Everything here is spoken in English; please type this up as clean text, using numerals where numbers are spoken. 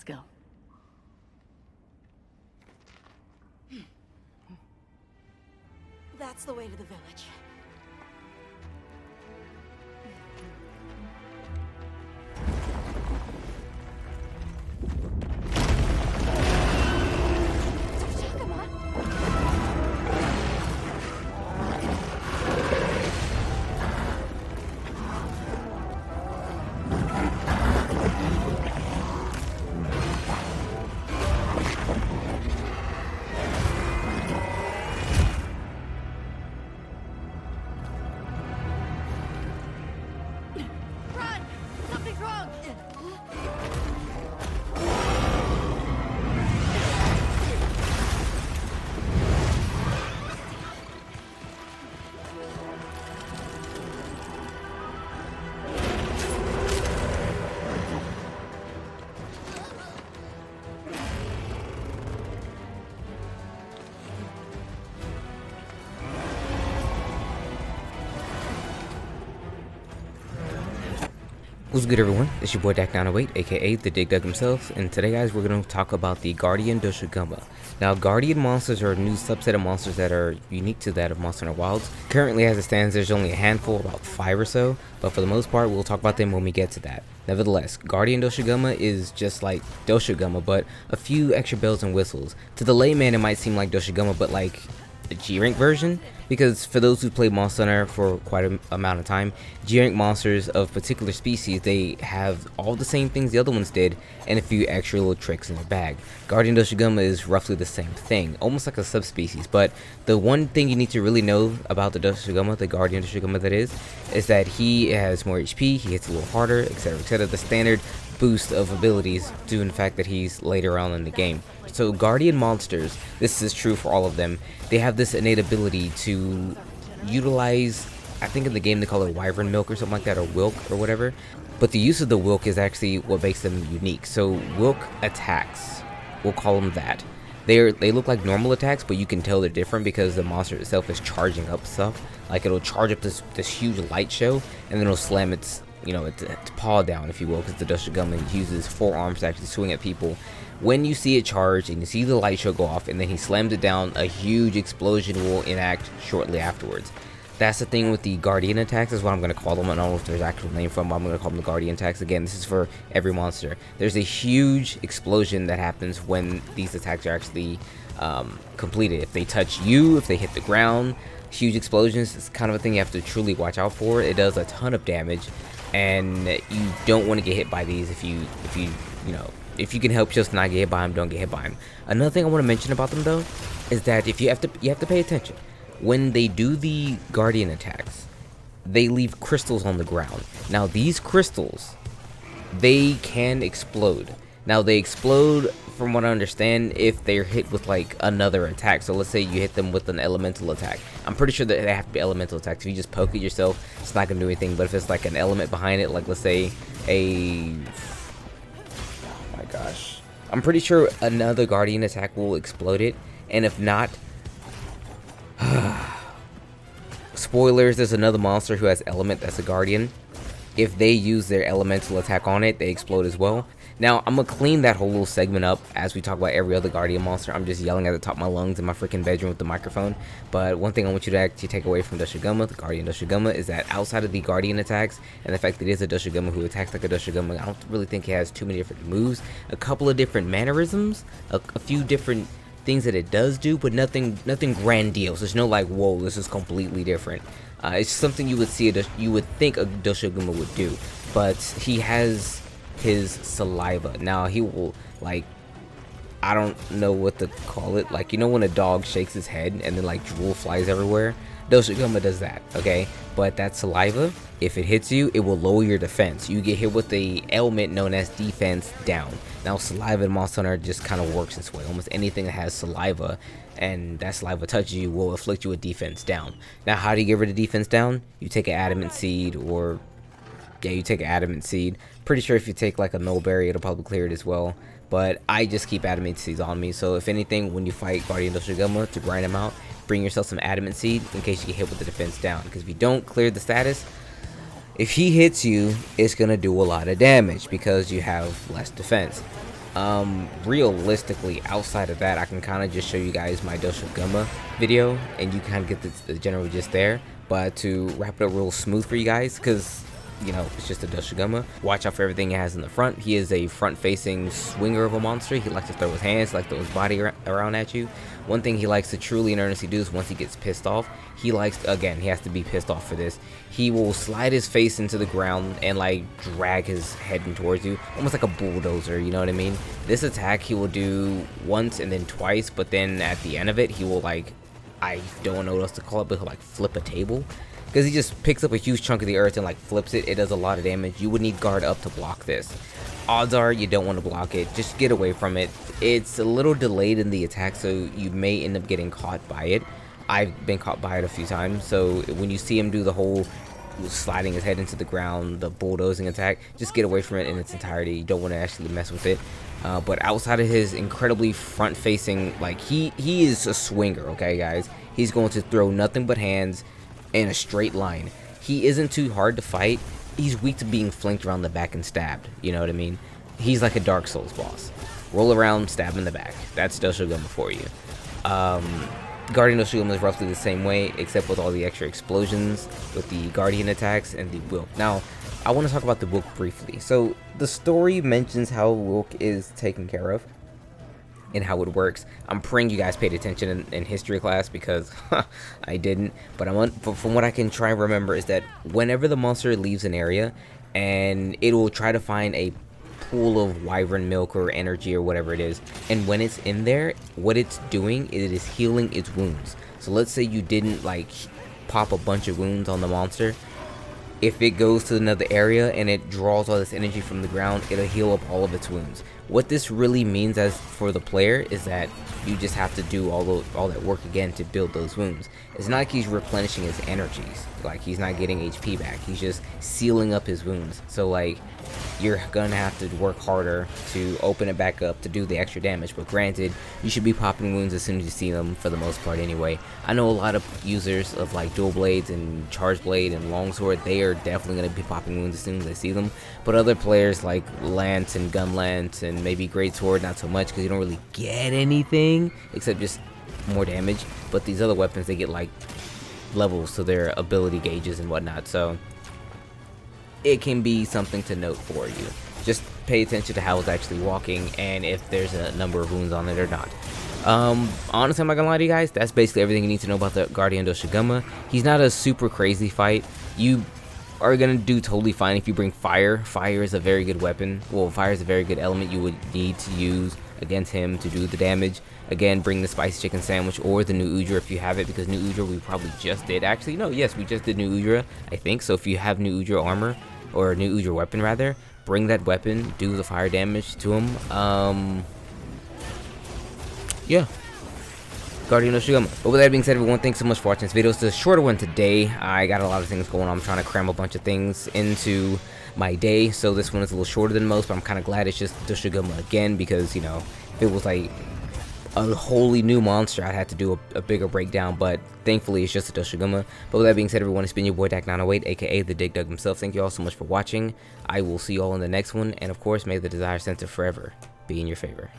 go. That's the way to the village. What's good, everyone? It's your boy Dak908, aka the Dig Dug himself, and today, guys, we're going to talk about the Guardian Doshaguma. Now, Guardian monsters are a new subset of monsters that are unique to that of Monster Hunter Wilds. Currently, as it stands, there's only a handful, about 5 or so, but for the most part, we'll talk about them when we get to that. Nevertheless, Guardian Doshaguma is just like Doshaguma, but a few extra bells and whistles. To the layman, it might seem like Doshaguma, but like the G-Rank version, because for those who play Monster Hunter for quite an amount of time, G-Rank monsters of particular species, they have all the same things the other ones did and a few extra little tricks in their bag. Guardian Doshaguma is roughly the same thing, almost like a subspecies, but the one thing you need to really know about the Doshaguma, the Guardian Doshaguma that is that he has more HP, he hits a little harder, etc, etc, the standard boost of abilities due to the fact that he's later on in the game. So Guardian monsters, this is true for all of them, they have this innate ability to utilize, I think in the game they call it wyvern milk or something like that, or wilk or whatever, but the use of the wilk is actually what makes them unique. So wilk attacks, we'll call them that. They look like normal attacks, but you can tell they're different because the monster itself is charging up stuff. Like it'll charge up this huge light show, and then it'll slam its paw down, if you will, because the Doshaguma uses 4 arms to actually swing at people. When you see it charge and you see the light show go off and then he slams it down, a huge explosion will enact shortly afterwards. That's the thing with the Guardian attacks, is what I'm going to call them. I don't know if there's an actual name for them, but I'm going to call them the Guardian attacks. Again, this is for every monster. There's a huge explosion that happens when these attacks are actually completed. If they touch you, if they hit the ground, huge explosions, it's kind of a thing you have to truly watch out for. It does a ton of damage, and you don't want to get hit by these if you can help just not get hit by them, don't get hit by them. Another thing I want to mention about them though is that if you have to pay attention when they do the Guardian attacks. They leave crystals on the ground. Now these crystals, they can explode. Now they explode, from what I understand, if they're hit with like another attack. So let's say you hit them with an elemental attack. I'm pretty sure that they have to be elemental attacks. If you just poke it yourself, it's not gonna do anything. But if it's like an element behind it, like let's say gosh, I'm pretty sure another Guardian attack will explode it, and if not, spoilers, there's another monster who has element that's a Guardian. If they use their elemental attack on it, they explode as well. Now, I'm gonna clean that whole little segment up as we talk about every other Guardian monster. I'm just yelling at the top of my lungs in my freaking bedroom with the microphone. But one thing I want you to actually take away from Doshaguma, the Guardian Doshaguma, is that outside of the Guardian attacks and the fact that it is a Doshaguma who attacks like a Doshaguma, I don't really think it has too many different moves. A couple of different mannerisms, a few different things that it does do, but nothing grandiose. There's no like, whoa, this is completely different. It's something you would see, you would think a Doshaguma would do, but he has his saliva. Now he will, like, I don't know what to call it, like, you know when a dog shakes his head and then like drool flies everywhere? Doshaguma does that, okay? But that saliva, if it hits you, it will lower your defense. You get hit with the ailment known as defense down. Now saliva in Monster Hunter just kind of works this way. Almost anything that has saliva and that saliva touches you will afflict you with defense down. Now how do you get rid of defense down? You take an adamant seed, or yeah, you take an adamant seed. Pretty sure if you take like a nullberry, it'll probably clear it as well. But I just keep adamant seeds on me. So if anything, when you fight Guardian Doshaguma to grind him out, bring yourself some adamant seed in case you get hit with the defense down. Because if you don't clear the status, if he hits you, it's gonna do a lot of damage because you have less defense. Realistically, outside of that, I can kind of just show you guys my Doshaguma video, and you kind of get the general gist there. But to wrap it up real smooth for you guys, because you know, it's just a Doshaguma. Watch out for everything it has in the front. He is a front-facing swinger of a monster. He likes to throw his hands, like throw his body around at you. One thing he likes to truly and earnestly do is once he gets pissed off, he likes, again, he has to be pissed off for this. He will slide his face into the ground and like drag his head in towards you, almost like a bulldozer, you know what I mean? This attack he will do once and then twice, but then at the end of it, he will like, I don't know what else to call it, but he'll like flip a table. Because he just picks up a huge chunk of the earth and like flips it. It does a lot of damage. You would need guard up to block this. Odds are you don't want to block it. Just get away from it. It's a little delayed in the attack, so you may end up getting caught by it. I've been caught by it a few times. So when you see him do the whole sliding his head into the ground, the bulldozing attack, just get away from it in its entirety. You don't want to actually mess with it. But outside of his incredibly front-facing, like he is a swinger, okay, guys. He's going to throw nothing but hands in a straight line. He isn't too hard to fight. He's weak to being flanked around the back and stabbed, you know what I mean? He's like a Dark Souls boss. Roll around, stab in the back. That's Doshaguma for you. Guardian Doshaguma is roughly the same way, except with all the extra explosions, with the Guardian attacks, and the Wilk. Now, I want to talk about the Wilk briefly. So, the story mentions how Wilk is taken care of, and how it works. I'm praying you guys paid attention in history class, because I didn't. But from what I can try and remember is that whenever the monster leaves an area, and it will try to find a pool of wyvern milk or energy or whatever it is, and when it's in there, what it's doing is it is healing its wounds. So let's say you didn't like pop a bunch of wounds on the monster. If it goes to another area and it draws all this energy from the ground, it'll heal up all of its wounds. What this really means as for the player is that you just have to do all that work again to build those wounds. It's not like he's replenishing his energies, like he's not getting HP back, he's just sealing up his wounds. So like, you're gonna have to work harder to open it back up to do the extra damage, but granted, you should be popping wounds as soon as you see them for the most part anyway. I know a lot of users of like dual blades and charge blade and longsword, they are definitely gonna be popping wounds as soon as they see them, but other players like lance and gun lance and maybe great sword, not so much, because you don't really get anything except just more damage. But these other weapons, they get like levels to their ability gauges and whatnot, so it can be something to note for you. Just pay attention to how it's actually walking and if there's a number of wounds on it or not. Honestly, I'm not gonna lie to you guys, that's basically everything you need to know about the Guardian Doshaguma. He's not a super crazy fight. You are gonna do totally fine if you bring fire. Fire is a very good weapon. Well, fire is a very good element you would need to use against him to do the damage. Again, bring the spicy chicken sandwich or the new Udra if you have it, because new Udra we probably just did. Actually, no, yes, we just did new Udra, I think. So if you have new Udra armor, or new Udra weapon rather, bring that weapon, do the fire damage to him. Yeah. Guardian Doshaguma. But with that being said, everyone, thanks so much for watching this video. It's a shorter one today. I got a lot of things going on. I'm trying to cram a bunch of things into my day, so this one is a little shorter than most, but I'm kind of glad it's just Doshaguma again, because, you know, if it was like a wholly new monster, I'd have to do a bigger breakdown, but thankfully it's just a Doshaguma. But with that being said, everyone, it's been your boy Dak908, aka the Dig Dug himself. Thank you all so much for watching. I will see you all in the next one, and of course, may the Desire Center forever be in your favor.